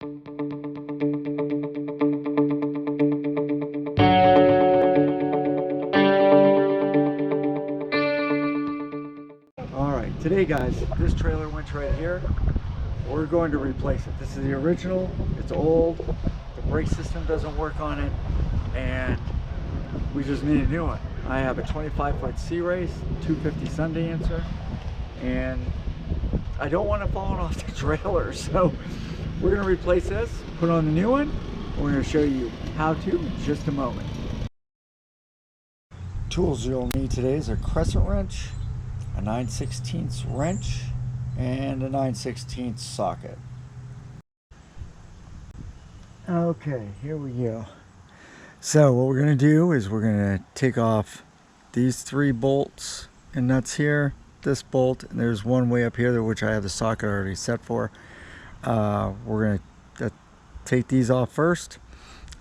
Alright, today guys, this trailer winch right here, we're going to replace it. This is the original, it's old, the brake system doesn't work on it, and we just need a new one. I have a 25-foot Sea Race, 250 Sundancer, and I don't want it falling off the trailer, so we're going to replace this, put on the new one. We're going to show you how to in just a moment. Tools you'll need today is a crescent wrench, a 9/16 wrench, and a 9/16 socket. Okay, here we go. So what we're going to do is we're going to take off these 3 bolts and nuts here, this bolt, and there's one way up here which I have the socket already set for. We're going to take these off first,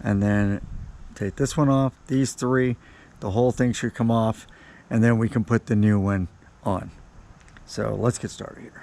and then take this one off, these 3, the whole thing should come off, and then we can put the new one on. So let's get started here.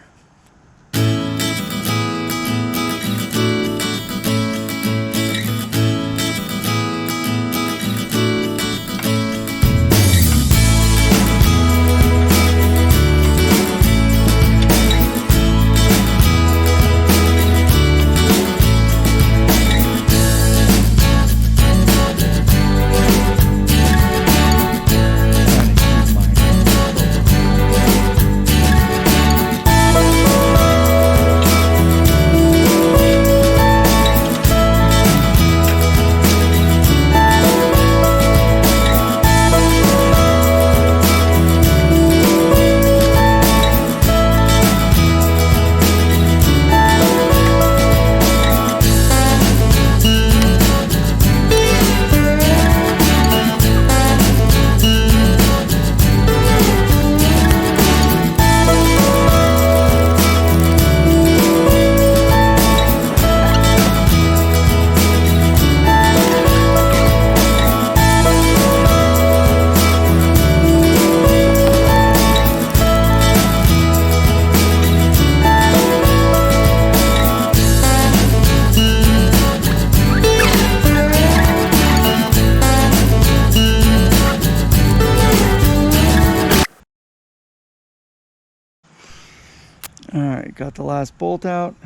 Alright, got the last bolt out.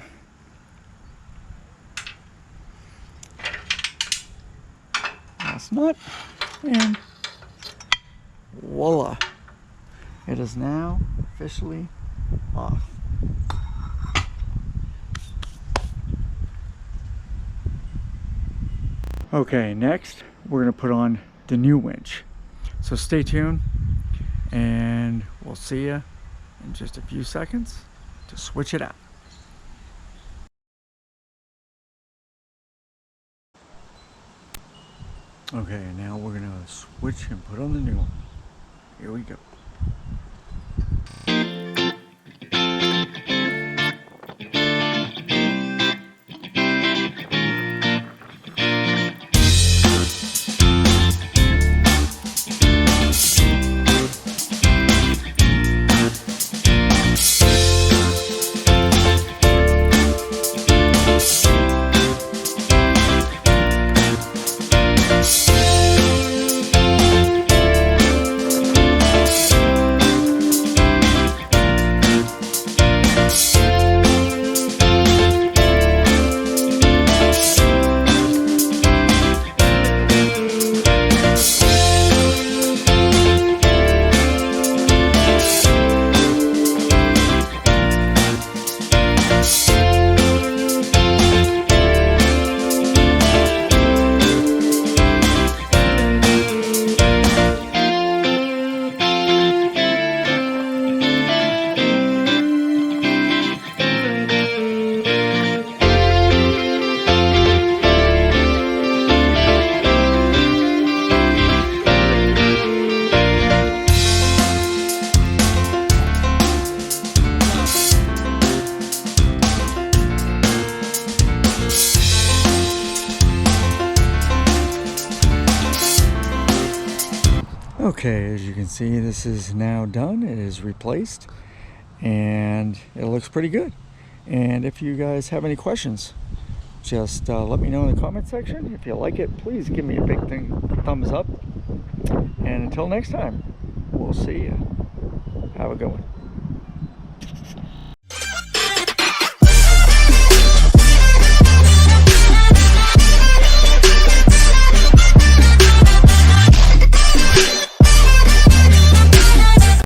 Last nut, and voila! It is now officially off. Okay, next we're going to put on the new winch. So stay tuned, and we'll see you in just a few seconds to switch it out. Okay, now we're gonna switch and put on the new one. Here we go. Okay, as you can see, this is now done. It is replaced and it looks pretty good. And if you guys have any questions, just let me know in the comment section. If you like it, please give me a big thumbs up. And until next time, we'll see you. Have a good one.